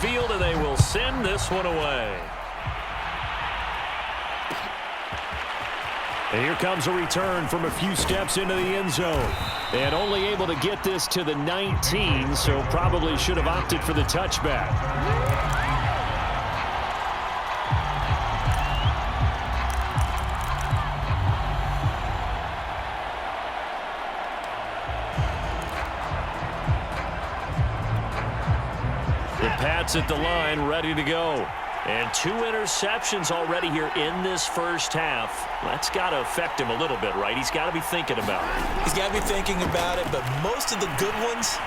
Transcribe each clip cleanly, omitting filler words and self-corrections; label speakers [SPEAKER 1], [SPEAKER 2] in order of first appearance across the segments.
[SPEAKER 1] field, and they will send this one away. And here comes a return from a few steps into the end zone. And only able to get this to the 19, so probably should have opted for the touchback. The Pats at the line, ready to go. And 2 interceptions already here in this first half. That's got to affect him a little bit, right? He's got to be thinking about it.
[SPEAKER 2] He's got to be thinking about it, but most of the good ones,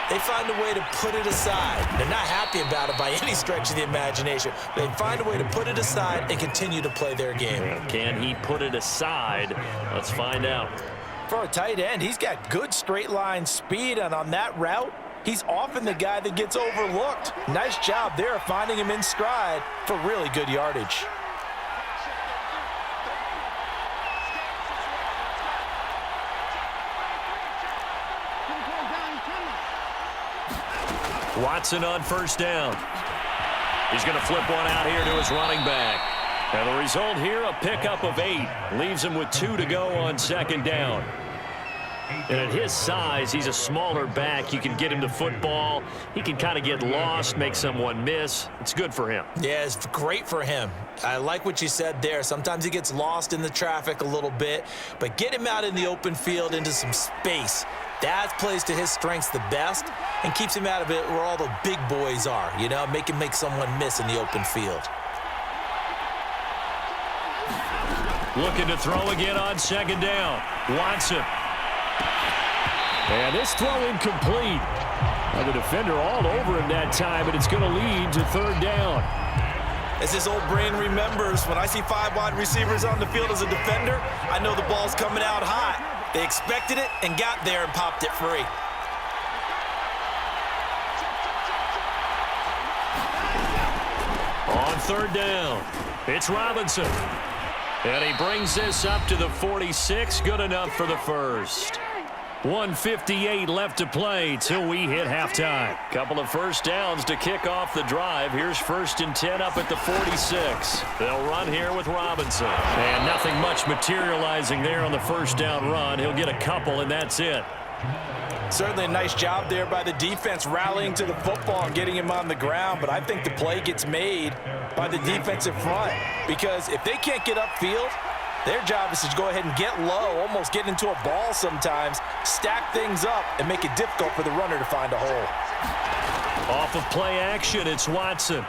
[SPEAKER 2] they find a way to put it aside. They're not happy about it by any stretch of the imagination. They find a way to put it aside and continue to play their game.
[SPEAKER 1] Can he put it aside? Let's find out.
[SPEAKER 2] For a tight end, he's got good straight line speed, and on that route, he's often the guy that gets overlooked. Nice job there finding him in stride for really good yardage.
[SPEAKER 1] Watson on first down. He's going to flip one out here to his running back. And the result here, a pickup of 8. Leaves him with 2 to go on second down. And at his size, he's a smaller back. You can get him the football. He can kind of get lost, make someone miss. It's good for him.
[SPEAKER 2] Yeah, it's great for him. I like what you said there. Sometimes he gets lost in the traffic a little bit, but get him out in the open field into some space. That plays to his strengths the best and keeps him out of it where all the big boys are, you know, make someone miss in the open field.
[SPEAKER 1] Looking to throw again on second down. Watson. And this throw incomplete. Now the defender all over him that time, but it's going to lead to third down.
[SPEAKER 2] As his old brain remembers, when I see 5 wide receivers on the field as a defender, I know the ball's coming out hot. They expected it and got there and popped it free.
[SPEAKER 1] On third down, it's Robinson. And he brings this up to the 46. Good enough for the first. 1:58 left to play till we hit halftime. Couple of first downs to kick off the drive. Here's 1st and 10 up at the 46. They'll run here with Robinson. And nothing much materializing there on the first down run. He'll get a couple, and that's it.
[SPEAKER 2] Certainly a nice job there by the defense rallying to the football and getting him on the ground, but I think the play gets made by the defensive front because if they can't get upfield, their job is to go ahead and get low, almost get into a ball sometimes, stack things up, and make it difficult for the runner to find a hole.
[SPEAKER 1] Off of play action, it's Watson.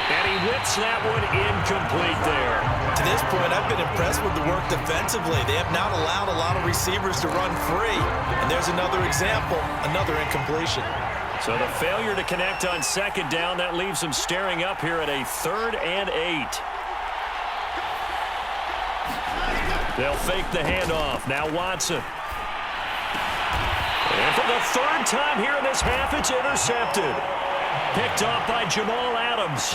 [SPEAKER 1] And he whips that one incomplete there.
[SPEAKER 2] To this point, I've been impressed with the work defensively. They have not allowed a lot of receivers to run free. And there's another example, another incompletion.
[SPEAKER 1] So the failure to connect on second down, that leaves him staring up here at a 3rd and 8. They'll fake the handoff. Now Watson. And for the 3rd time here in this half, it's intercepted. Picked off by Jamal Adams.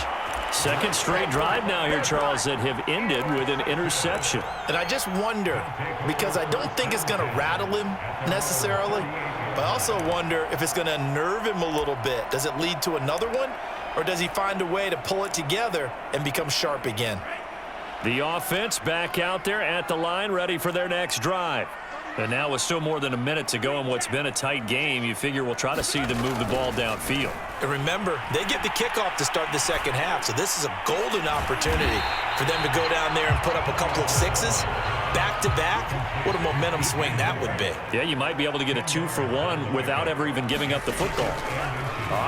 [SPEAKER 1] Second straight drive now here, Charles, that have ended with an interception.
[SPEAKER 2] And I just wonder, because I don't think it's going to rattle him necessarily, but I also wonder if it's going to unnerve him a little bit. Does it lead to another one, or does he find a way to pull it together and become sharp again?
[SPEAKER 1] The offense back out there at the line, ready for their next drive. And now with still more than a minute to go in what's been a tight game, you figure we'll try to see them move the ball downfield.
[SPEAKER 2] And remember, they get the kickoff to start the second half, so this is a golden opportunity for them to go down there and put up a couple of 6s back-to-back. What a momentum swing that would be.
[SPEAKER 1] Yeah, you might be able to get a 2-for-1 without ever even giving up the football.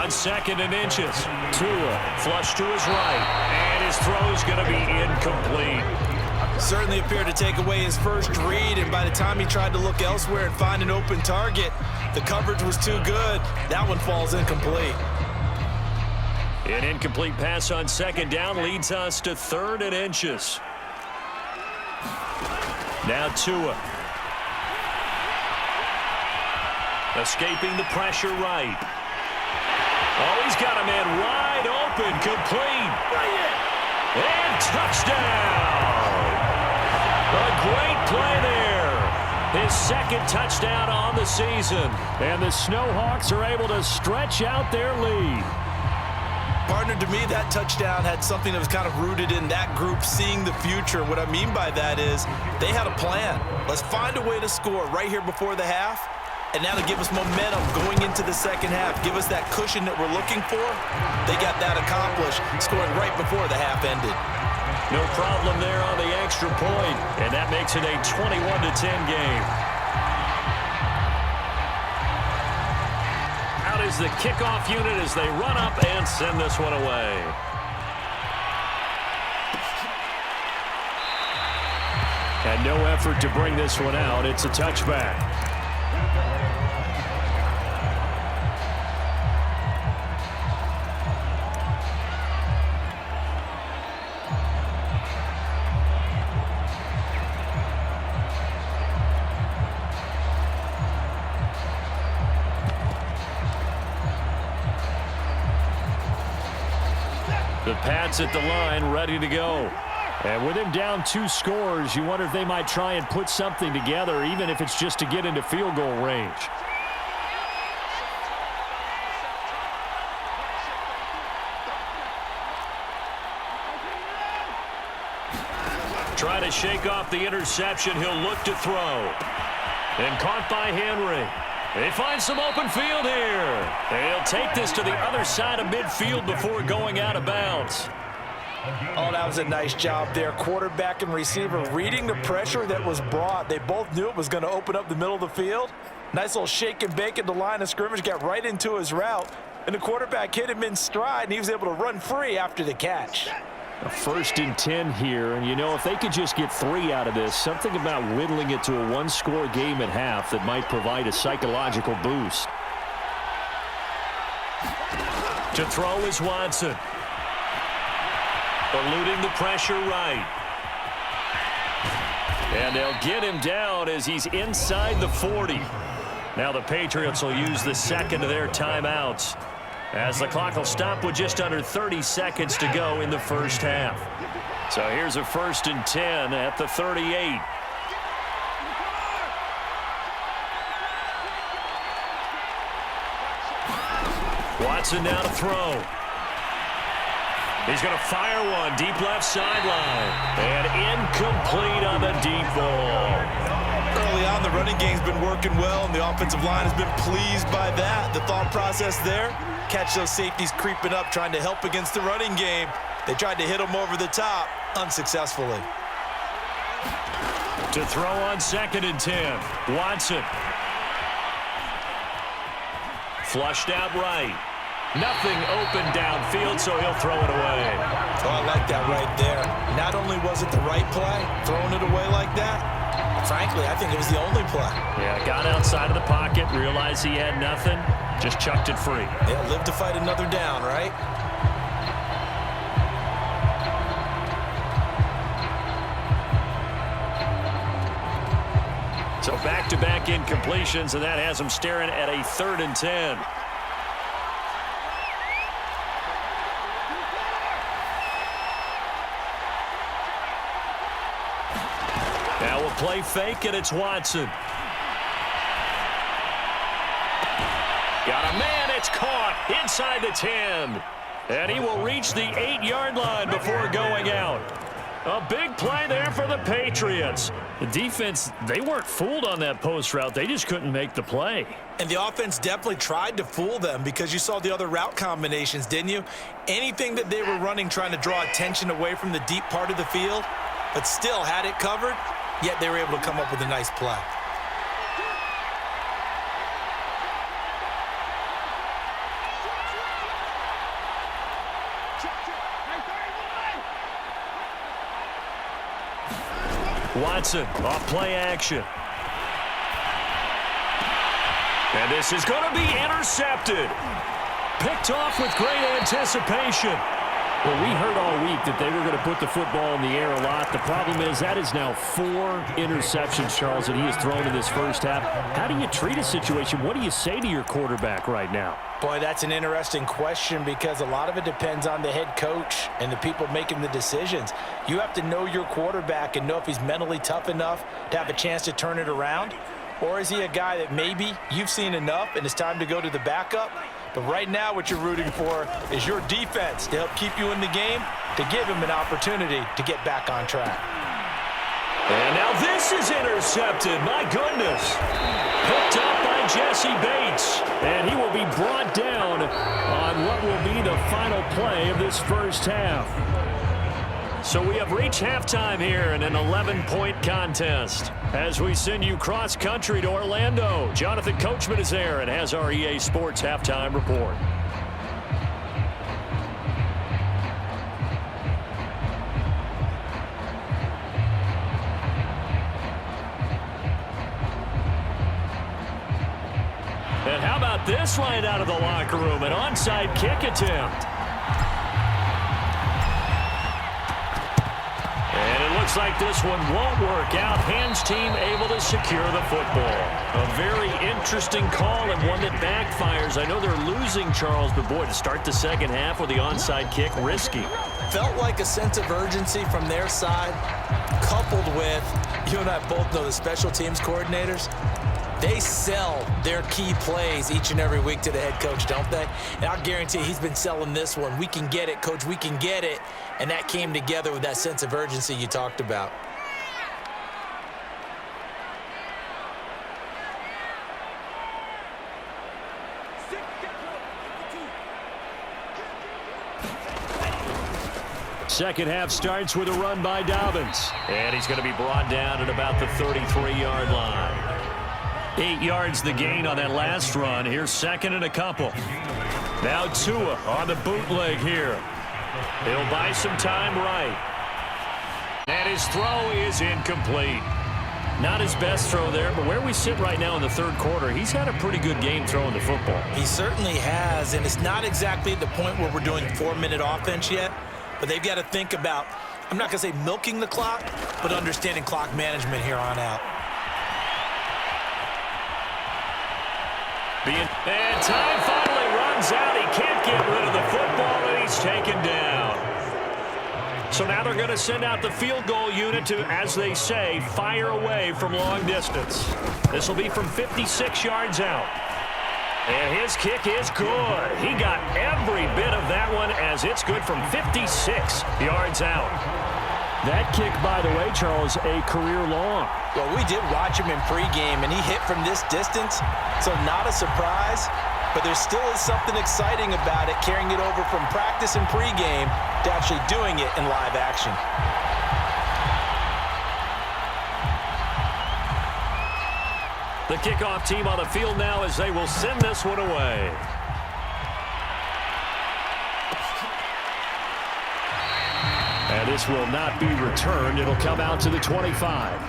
[SPEAKER 1] On 2nd and inches, Tua flush to his right, and his throw is going to be incomplete.
[SPEAKER 2] Certainly appeared to take away his first read, and by the time he tried to look elsewhere and find an open target, the coverage was too good. That one falls incomplete.
[SPEAKER 1] An incomplete pass on second down leads us to 3rd and inches. Now Tua. Escaping the pressure right. Oh, he's got a man wide open, complete. And touchdown! A great play there. His second touchdown on the season. And the Snowhawks are able to stretch out their lead.
[SPEAKER 2] Partner, to me, that touchdown had something that was kind of rooted in that group seeing the future. What I mean by that is they had a plan. Let's find a way to score right here before the half, and now to give us momentum going into the second half, give us that cushion that we're looking for. They got that accomplished, scoring right before the half ended.
[SPEAKER 1] No problem there on the extra point, and that makes it a 21-10 game. Out is the kickoff unit as they run up and send this one away. And no effort to bring this one out. It's a touchback. The Pats at the line, ready to go. And with him down 2 scores, you wonder if they might try and put something together, even if it's just to get into field goal range. Try to shake off the interception. He'll look to throw. And caught by Henry. They find some open field here. They'll take this to the other side of midfield before going out of bounds.
[SPEAKER 2] Oh, that was a nice job there. Quarterback and receiver reading the pressure that was brought. They both knew it was going to open up the middle of the field. Nice little shake and bake at the line of scrimmage, got right into his route. And the quarterback hit him in stride, and he was able to run free after the catch.
[SPEAKER 1] A 1st and 10 here, and you know, if they could just get 3 out of this, something about whittling it to a 1-score game at half that might provide a psychological boost. To throw is Watson. Eluding the pressure right. And they'll get him down as he's inside the 40. Now the Patriots will use the second of their timeouts, as the clock will stop with just under 30 seconds to go in the first half. So here's a 1st and 10 at the 38. Watson now to throw. He's going to fire one deep left sideline. And incomplete on the deep ball.
[SPEAKER 2] Early on, the running game's been working well, and the offensive line has been pleased by that. The thought process there, catch those safeties creeping up, trying to help against the running game. They tried to hit them over the top, unsuccessfully.
[SPEAKER 1] To throw on 2nd and 10, Watson. Flushed out right. Nothing open downfield, so he'll throw it away.
[SPEAKER 2] Oh, I like that right there. Not only was it the right play, throwing it away like that, frankly, I think it was the only play.
[SPEAKER 1] Yeah, got outside of the pocket, realized he had nothing, just chucked it free.
[SPEAKER 2] Yeah, live to fight another down, right?
[SPEAKER 1] So back-to-back incompletions, and that has him staring at a 3rd and 10. Now we'll play fake, and it's Watson. Got a man, it's caught inside the 10. And he will reach the 8-yard line before going out. A big play there for the Patriots. The defense, they weren't fooled on that post route. They just couldn't make the play.
[SPEAKER 2] And the offense definitely tried to fool them because you saw the other route combinations, didn't you? Anything that they were running trying to draw attention away from the deep part of the field, but still had it covered, yet they were able to come up with a nice play.
[SPEAKER 1] Watson off play action. And this is going to be intercepted. Picked off with great anticipation. Well, we heard all week that they were going to put the football in the air a lot. The problem is that is now 4 interceptions, Charles, that he has thrown in this first half. How do you treat a situation? What do you say to your quarterback right now?
[SPEAKER 2] Boy, that's an interesting question because a lot of it depends on the head coach and the people making the decisions. You have to know your quarterback and know if he's mentally tough enough to have a chance to turn it around. Or is he a guy that maybe you've seen enough and it's time to go to the backup? But right now what you're rooting for is your defense to help keep you in the game, to give him an opportunity to get back on track.
[SPEAKER 1] And now this is intercepted. My goodness. Picked up by Jesse Bates. And he will be brought down on what will be the final play of this first half. So we have reached halftime here in an 11-point contest. As we send you cross-country to Orlando, Jonathan Coachman is there and has our EA Sports halftime report. And how about this line out of the locker room? An onside kick attempt. Looks like this one won't work out. Hands team able to secure the football. A very interesting call and one that backfires. I know they're losing, Charles, but boy, to start the second half with the onside kick, risky.
[SPEAKER 2] Felt like a sense of urgency from their side, coupled with, you and I both know the special teams coordinators. They sell their key plays each and every week to the head coach, don't they? And I'll guarantee he's been selling this one. We can get it, coach, we can get it. And that came together with that sense of urgency you talked about.
[SPEAKER 1] Second half starts with a run by Dobbins. And he's going to be brought down at about the 33-yard line. 8 yards the gain on that last run. Here's second and a couple. Now Tua on the bootleg here. He'll buy some time right. And his throw is incomplete. Not his best throw there, but where we sit right now in the third quarter, he's had a pretty good game throwing the football.
[SPEAKER 2] He certainly has, and it's not exactly at the point where we're doing 4-minute offense yet, but they've got to think about, I'm not going to say milking the clock, but understanding clock management here on out.
[SPEAKER 1] And time finally runs out. He can't get rid of the football, and he's taken down. So now they're going to send out the field goal unit to, as they say, fire away from long distance. This will be from 56 yards out. And his kick is good. He got every bit of that one as it's good from 56 yards out. That kick, by the way, Charles, a career long.
[SPEAKER 2] Well, we did watch him in pregame, and he hit from this distance, so not a surprise. But there still is something exciting about it, carrying it over from practice and pregame to actually doing it in live action.
[SPEAKER 1] The kickoff team on the field now as they will send this one away. And this will not be returned. It'll come out to the 25.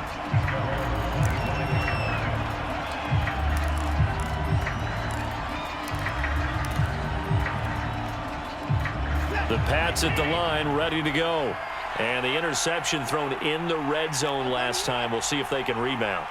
[SPEAKER 1] The Pats at the line, ready to go. And the interception thrown in the red zone last time. We'll see if they can rebound.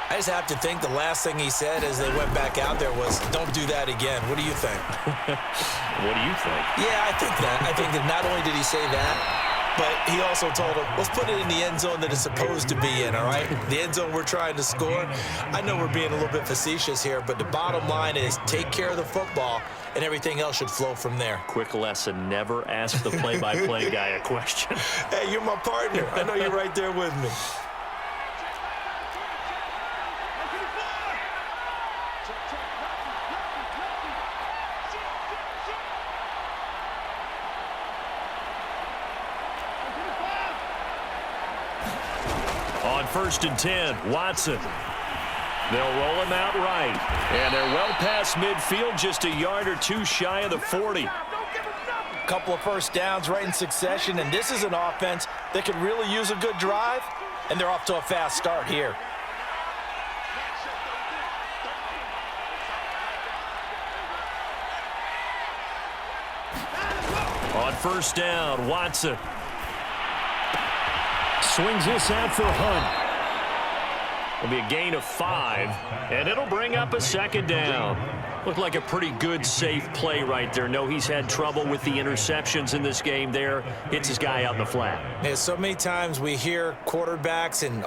[SPEAKER 2] I just have to think the last thing he said as they went back out there was, don't do that again. What do you think?
[SPEAKER 1] What do you think?
[SPEAKER 2] Yeah, I think that. I think that not only did he say that, but he also told him, let's put it in the end zone that it's supposed to be in, all right? The end zone we're trying to score. I know we're being a little bit facetious here, but the bottom line is take care of the football, and everything else should flow from there.
[SPEAKER 1] Quick lesson, never ask the play-by-play guy a question.
[SPEAKER 2] Hey, you're my partner. I know you're right there with me.
[SPEAKER 1] On 1st and 10, Watson. They'll roll him out right. And they're well past midfield, just a yard or two shy of the 40.
[SPEAKER 2] Couple of first downs right in succession, and this is an offense that could really use a good drive, and they're off to a fast start here.
[SPEAKER 1] On first down, Watson. Swings this out for Hunt. It'll be a gain of 5, and it'll bring up a second down. Looked like a pretty good, safe play right there. No, he's had trouble with the interceptions in this game there. Hits his guy out in the flat.
[SPEAKER 2] Yeah, so many times we hear quarterbacks and